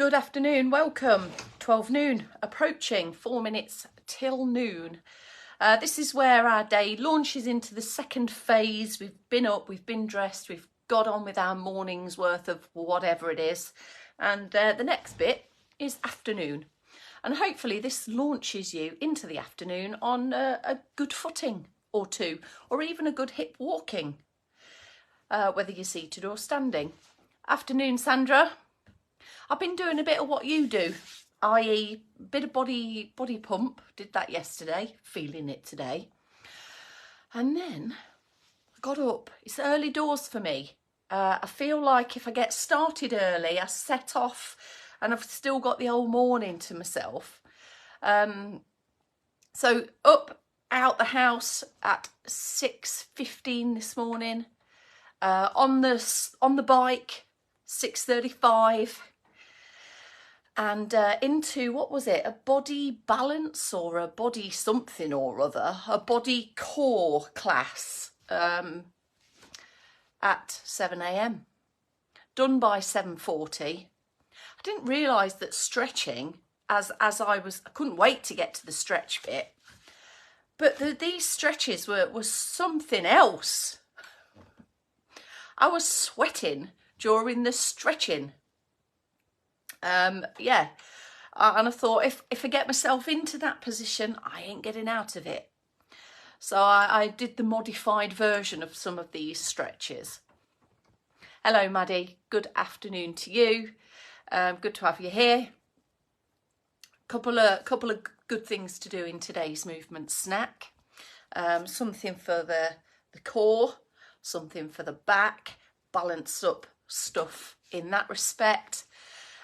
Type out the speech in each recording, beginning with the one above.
Good afternoon, welcome. 12 noon approaching, 4 minutes till noon. This is where our day launches into the second phase. We've been up, we've been dressed, we've got on with our morning's worth of whatever it is. And the next bit is afternoon. And hopefully this launches you into the afternoon on a good footing or two, or even a good hip walking, whether you're seated or standing. Afternoon, Sandra. I've been doing a bit of what you do, i.e. a bit of body pump. Did that yesterday, feeling it today. And then I got up. It's early doors for me. I feel like if I get started early, I set off and I've still got the whole morning to myself. So up, out the house at 6:15 this morning. On the bike, 6:35. And into, what was it, a body balance or a body something or other, a body core class at 7 a.m. Done by 7:40. I didn't realise that stretching, as I couldn't wait to get to the stretch bit, but these stretches were something else. I was sweating during the stretching. Yeah, and I thought if I get myself into that position, I ain't getting out of it. So I did the modified version of some of these stretches. Hello, Maddie. Good afternoon to you. Good to have you here. Couple of good things to do in today's movement snack. Something for the core, something for the back, balanced up stuff in that respect.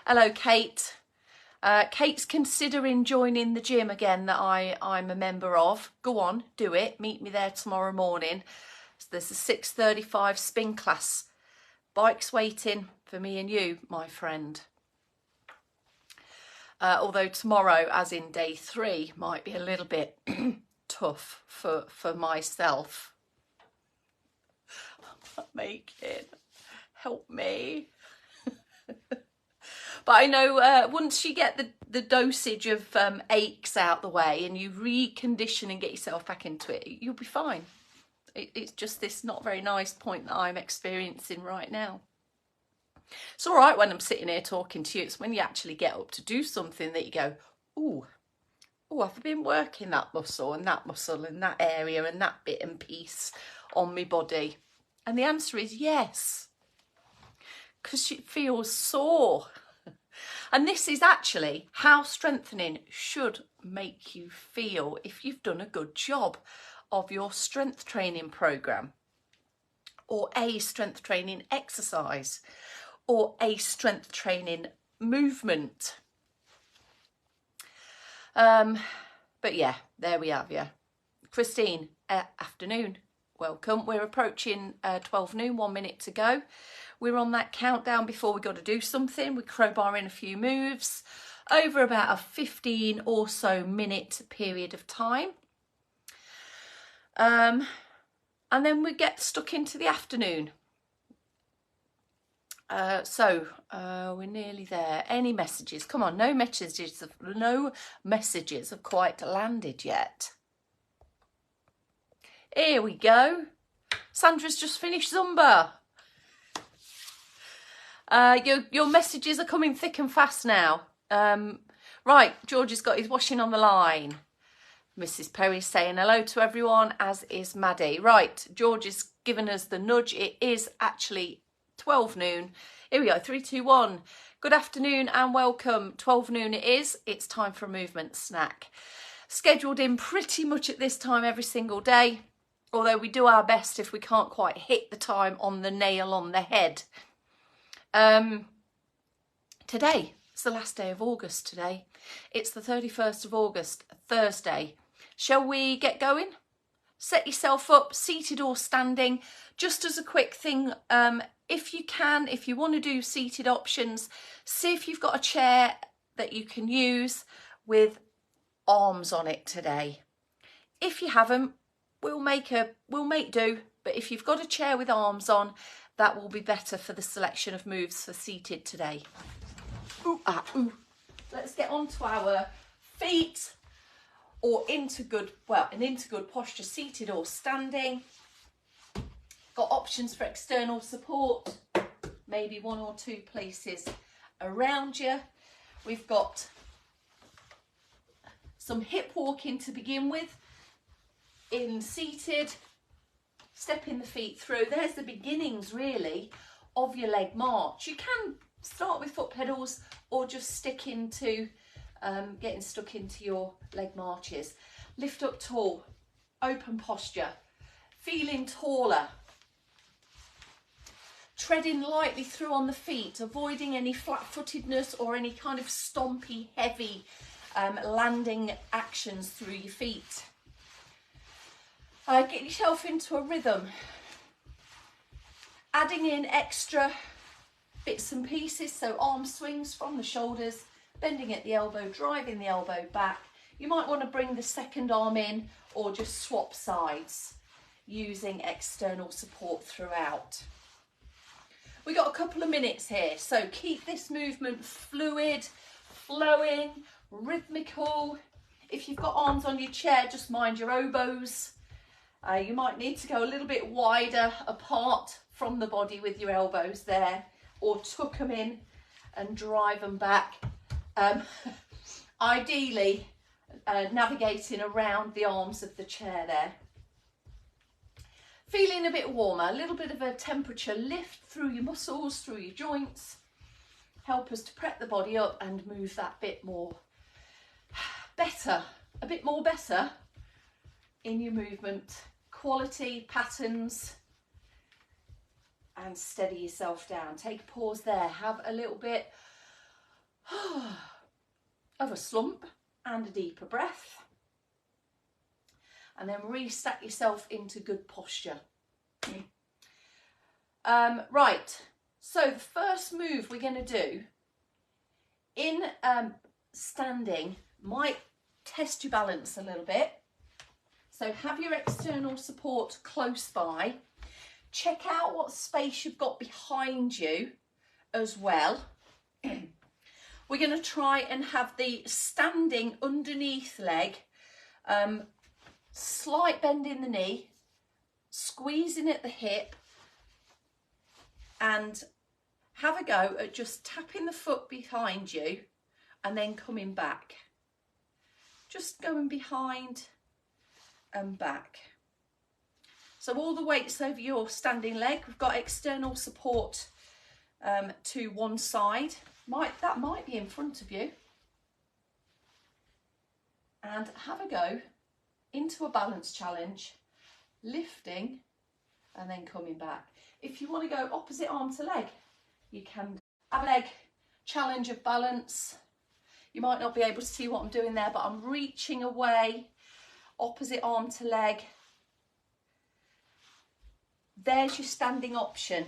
Hello, Kate. Kate's considering joining the gym again that I'm a member of. Go on, do it. Meet me there tomorrow morning. So there's a 6:35 spin class. Bike's waiting for me and you, my friend. Although tomorrow, as in day 3, might be a little bit tough for myself. I'm not making. Help me. But I know once you get the dosage of aches out the way and you recondition and get yourself back into it, you'll be fine. It's just this not very nice point that I'm experiencing right now. It's all right when I'm sitting here talking to you. It's when you actually get up to do something that you go, ooh, I've been working that muscle and that area and that bit and piece on my body. And the answer is yes, because it feels sore. And this is actually how strengthening should make you feel if you've done a good job of your strength training program, or a strength training exercise, or a strength training movement. But yeah, there we have you. Christine, afternoon. Welcome. We're approaching 12 noon, 1 minute to go. We're on that countdown before we got to do something. We crowbar in a few moves over about a 15 or so minute period of time. And then we get stuck into the afternoon. So we're nearly there. Any messages? Come on, no messages have quite landed yet. Here we go. Sandra's just finished Zumba. Your messages are coming thick and fast now. Right, George has got his washing on the line. Mrs. Perry's saying hello to everyone, as is Maddie. Right, George has given us the nudge. It is actually 12 noon. Here we go, 3, 2, 1. Good afternoon and welcome. 12 noon it is. It's time for a movement snack. Scheduled in pretty much at this time every single day, although we do our best if we can't quite hit the time on the nail on the head. Today, it's the last day of August today. It's the 31st of August, Thursday. Shall we get going? Set yourself up, seated or standing. Just as a quick thing, if you want to do seated options, see if you've got a chair that you can use with arms on it today. If you haven't, we'll make do. But if you've got a chair with arms on, that will be better for the selection of moves for seated today. Ooh, ah, ooh. Let's get onto our feet or into good posture, seated or standing. Got options for external support, maybe 1 or 2 places around you. We've got some hip walking to begin with, in seated, stepping the feet through. There's the beginnings really of your leg march. You can start with foot pedals or just stick into getting stuck into your leg marches. Lift up tall, open posture, feeling taller. Treading lightly through on the feet, avoiding any flat-footedness or any kind of stompy, heavy landing actions through your feet. Get yourself into a rhythm. Adding in extra bits and pieces, so arm swings from the shoulders, bending at the elbow, driving the elbow back. You might want to bring the second arm in or just swap sides using external support throughout. We got a couple of minutes here, so keep this movement fluid, flowing, rhythmical. If you've got arms on your chair, just mind your elbows. You might need to go a little bit wider apart from the body with your elbows there, or tuck them in and drive them back. Ideally, navigating around the arms of the chair there. Feeling a bit warmer, a little bit of a temperature lift through your muscles, through your joints. Help us to prep the body up and move that bit more better, a bit more better in your movement quality, patterns, and steady yourself down. Take a pause there, have a little bit of a slump and a deeper breath. And then reset yourself into good posture. Right, so the first move we're going to do in standing might test your balance a little bit. So have your external support close by. Check out what space you've got behind you as well. We're going to try and have the standing underneath leg, slight bend in the knee, squeezing at the hip, and have a go at just tapping the foot behind you and then coming back. Just going behind and back. So all the weight's over your standing leg. We've got external support to one side. That might be in front of you. And have a go into a balance challenge, lifting and then coming back. If you want to go opposite arm to leg, you can have a leg challenge of balance. You might not be able to see what I'm doing there, but I'm reaching away, opposite arm to leg. There's your standing option.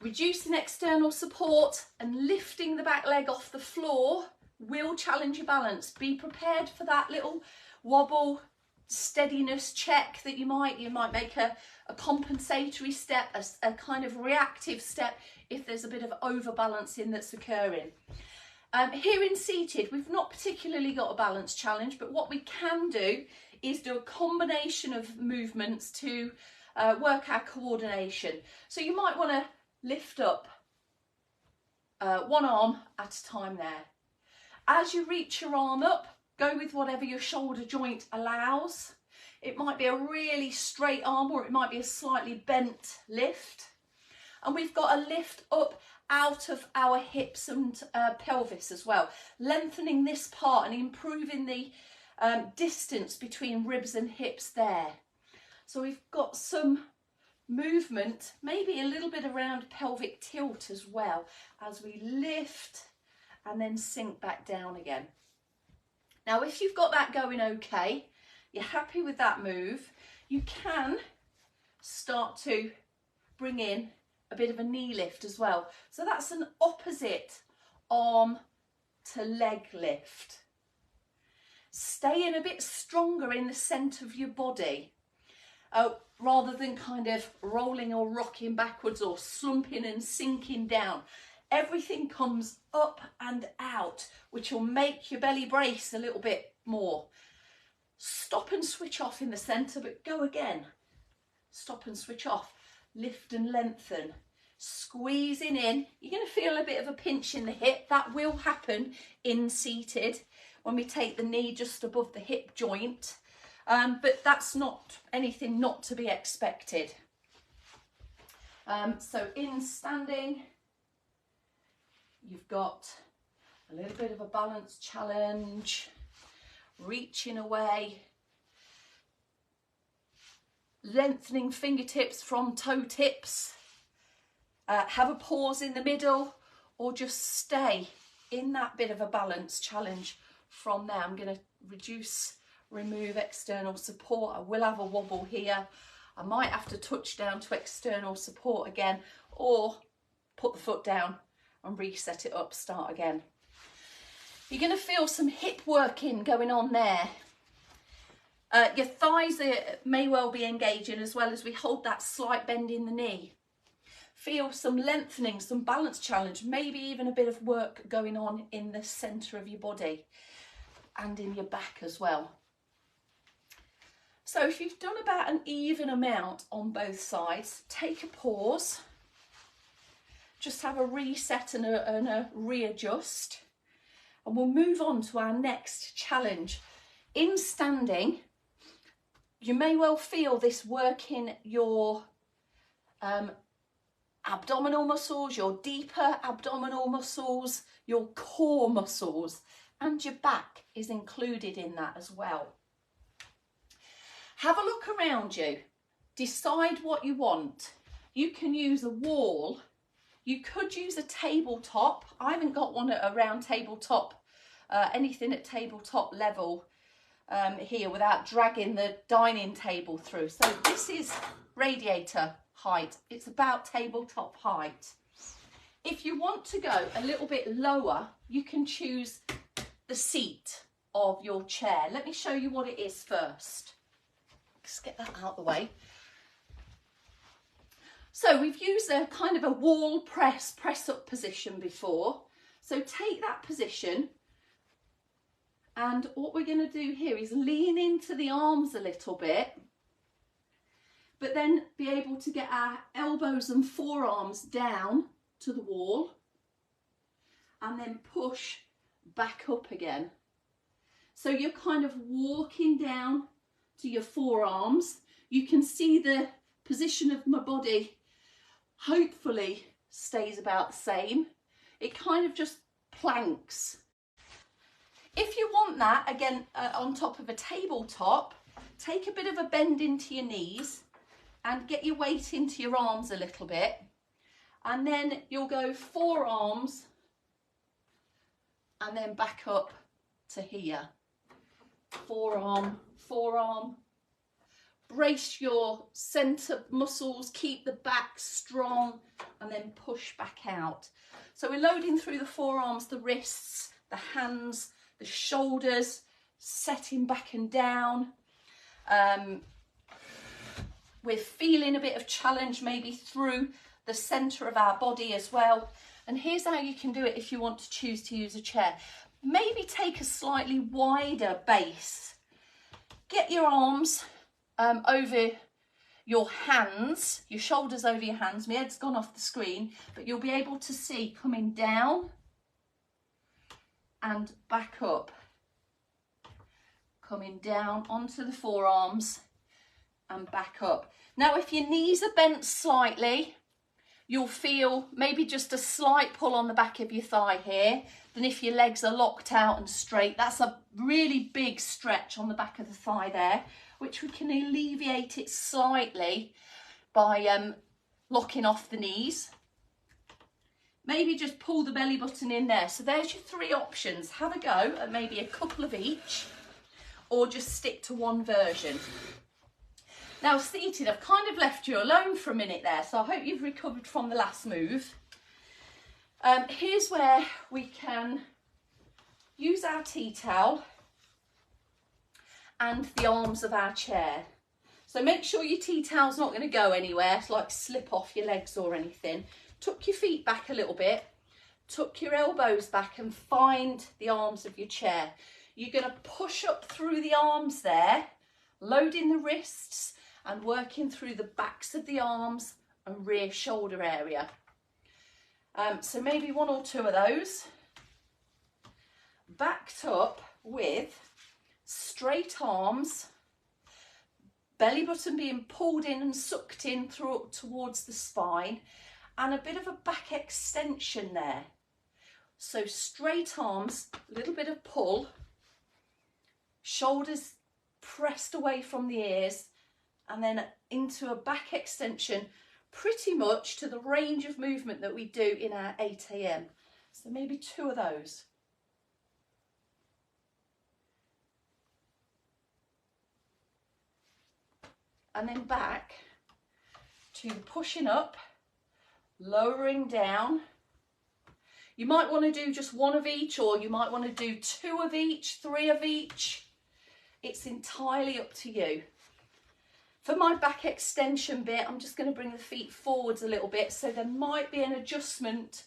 Reducing external support and lifting the back leg off the floor will challenge your balance. Be prepared for that little wobble, steadiness check that you might make a compensatory step, a kind of reactive step if there's a bit of overbalancing that's occurring. Here in seated, we've not particularly got a balance challenge, but what we can do is do a combination of movements to work our coordination. So you might want to lift up one arm at a time there. As you reach your arm up, go with whatever your shoulder joint allows. It might be a really straight arm or it might be a slightly bent lift. And we've got a lift up out of our hips and pelvis as well, lengthening this part and improving the distance between ribs and hips there. So we've got some movement, maybe a little bit around pelvic tilt as well, as we lift and then sink back down again. Now, if you've got that going okay, you're happy with that move, you can start to bring in a bit of a knee lift as well. So that's an opposite arm to leg lift. Staying a bit stronger in the centre of your body, rather than kind of rolling or rocking backwards or slumping and sinking down. everything comes up and out, which will make your belly brace a little bit more. Stop and switch off in the centre, but go again. Stop and switch off. Lift and lengthen. Squeezing in. You're going to feel a bit of a pinch in the hip. That will happen in seated when we take the knee just above the hip joint. But that's not anything not to be expected. So in standing, you've got a little bit of a balance challenge, reaching away, lengthening fingertips from toe tips, have a pause in the middle, or just stay in that bit of a balance challenge from there. I'm going to remove external support. I will have a wobble here. I might have to touch down to external support again, or put the foot down and reset it up, start again. You're going to feel some hip working going on there. Your thighs may well be engaging as well as we hold that slight bend in the knee. Feel some lengthening, some balance challenge, maybe even a bit of work going on in the centre of your body and in your back as well. So if you've done about an even amount on both sides, take a pause, just have a reset and a readjust, and we'll move on to our next challenge. In standing, you may well feel this working your abdominal muscles, your deeper abdominal muscles, your core muscles, and your back is included in that as well. Have a look around you, decide what you want. You can use a wall, you could use a tabletop. I haven't got one at a round tabletop, anything at tabletop level here without dragging the dining table through. So this is radiator height, it's about tabletop height. If you want to go a little bit lower, you can choose the seat of your chair. Let me show you what it is first. Just get that out of the way. So we've used a kind of a wall press up position before. So take that position, and what we're going to do here is lean into the arms a little bit, but then be able to get our elbows and forearms down to the wall and then push back up again. So you're kind of walking down to your forearms. You can see the position of my body hopefully stays about the same. It kind of just planks. If you want that, again, on top of a tabletop, take a bit of a bend into your knees and get your weight into your arms a little bit. And then you'll go forearms and then back up to here. Forearm, forearm. Brace your centre muscles, keep the back strong, and then push back out. So we're loading through the forearms, the wrists, the hands, the shoulders, setting back and down. We're feeling a bit of challenge maybe through the centre of our body as well. And here's how you can do it if you want to choose to use a chair. Maybe take a slightly wider base. Get your arms over your hands, your shoulders over your hands. My head's gone off the screen, but you'll be able to see coming down and back up. Coming down onto the forearms and back up. Now, if your knees are bent slightly, you'll feel maybe just a slight pull on the back of your thigh here. Then if your legs are locked out and straight, that's a really big stretch on the back of the thigh there, which we can alleviate it slightly by locking off the knees. Maybe just pull the belly button in there. So there's your three options. Have a go at maybe a couple of each, or just stick to one version. Now seated, I've kind of left you alone for a minute there, so I hope you've recovered from the last move. Here's where we can use our tea towel and the arms of our chair. So make sure your tea towel's not going to go anywhere, like slip off your legs or anything. Tuck your feet back a little bit, tuck your elbows back and find the arms of your chair. You're going to push up through the arms there, loading the wrists and working through the backs of the arms and rear shoulder area. So maybe 1 or 2 of those. Backed up with straight arms, belly button being pulled in and sucked in through towards the spine, and a bit of a back extension there. So straight arms, a little bit of pull, shoulders pressed away from the ears, and then into a back extension, pretty much to the range of movement that we do in our 8 AM. So maybe 2 of those. And then back to the pushing up, lowering down. You might want to do just 1 of each, or you might want to do 2 of each, 3 of each. It's entirely up to you. For my back extension bit, I'm just going to bring the feet forwards a little bit, so there might be an adjustment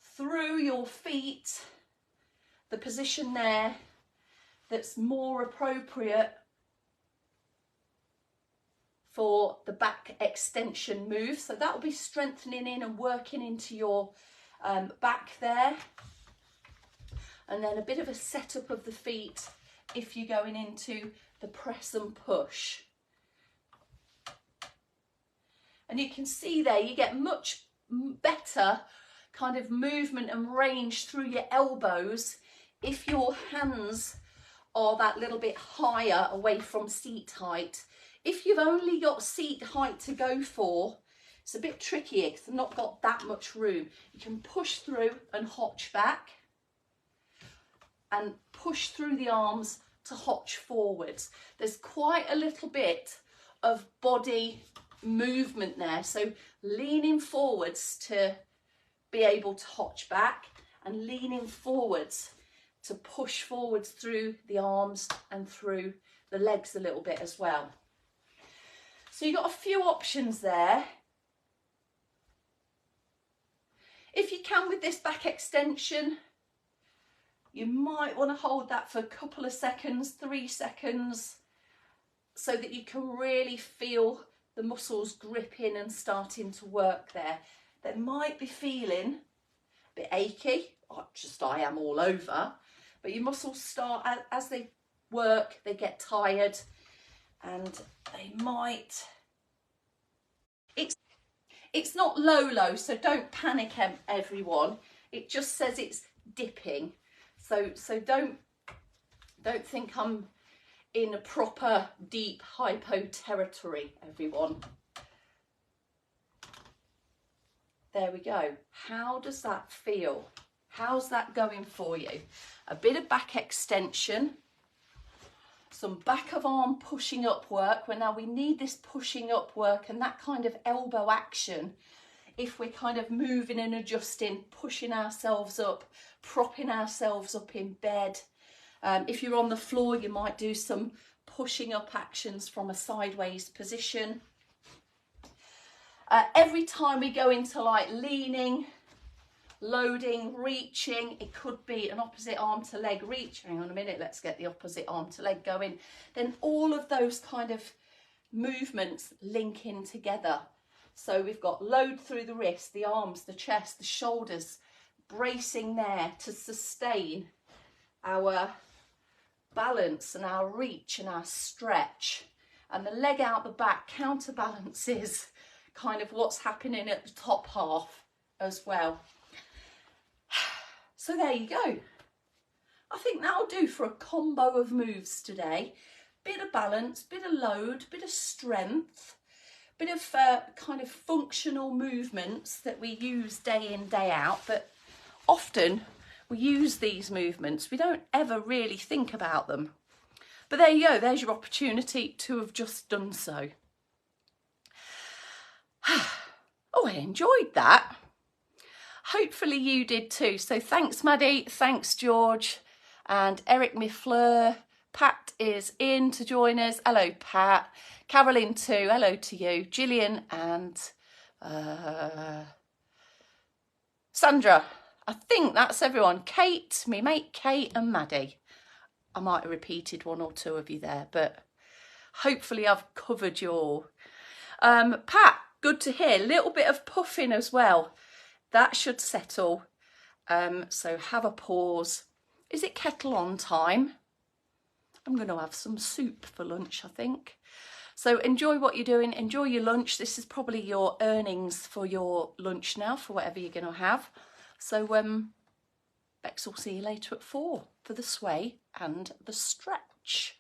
through your feet, the position there, that's more appropriate for the back extension move. So that will be strengthening in and working into your back there. And then a bit of a setup of the feet if you're going into the press and push. And you can see there, you get much better kind of movement and range through your elbows if your hands are that little bit higher away from seat height. If you've only got seat height to go for, it's a bit tricky because I've not got that much room. You can push through and hotch back and push through the arms to hotch forwards. There's quite a little bit of body movement there, so leaning forwards to be able to hotch back and leaning forwards to push forwards through the arms and through the legs a little bit as well. So you've got a few options there. If you can with this back extension, you might want to hold that for a couple of seconds, 3 seconds, so that you can really feel the muscles gripping and starting to work there. They might be feeling a bit achy, or just I am all over, but your muscles start, as they work, they get tired, and they might, it's not low, so don't panic everyone. It just says it's dipping. So don't think I'm in a proper deep hypo territory, everyone. There we go. How does that feel? How's that going for you? A bit of back extension, some back of arm pushing up work. Well, now we need this pushing up work and that kind of elbow action if we're kind of moving and adjusting, pushing ourselves up, propping ourselves up in bed. If you're on the floor, you might do some pushing up actions from a sideways position. Every time we go into like leaning, loading, reaching, it could be an opposite arm to leg reach. Hang on a minute, let's get the opposite arm to leg going. Then all of those kind of movements link in together. So we've got load through the wrist, the arms, the chest, the shoulders, bracing there to sustain our balance and our reach and our stretch. And the leg out the back counterbalances kind of what's happening at the top half as well. So there you go. I think that'll do for a combo of moves today. Bit of balance, bit of load, bit of strength, bit of kind of functional movements that we use day in, day out, but often we use these movements. We don't ever really think about them. But there you go, there's your opportunity to have just done so. Oh, I enjoyed that. Hopefully you did too. So thanks Maddie, thanks George, and Eric Miffleur. Pat is in to join us. Hello Pat. Caroline too, hello to you. Gillian and Sandra, I think that's everyone. Kate, me mate Kate and Maddie. I might have repeated one or two of you there, but hopefully I've covered you all. Pat, good to hear. Little bit of puffing as well. That should settle. So have a pause. Is it kettle on time? I'm going to have some soup for lunch, I think. So enjoy what you're doing. Enjoy your lunch. This is probably your earnings for your lunch now, for whatever you're going to have. So Bex will see you later at 4 for the sway and the stretch.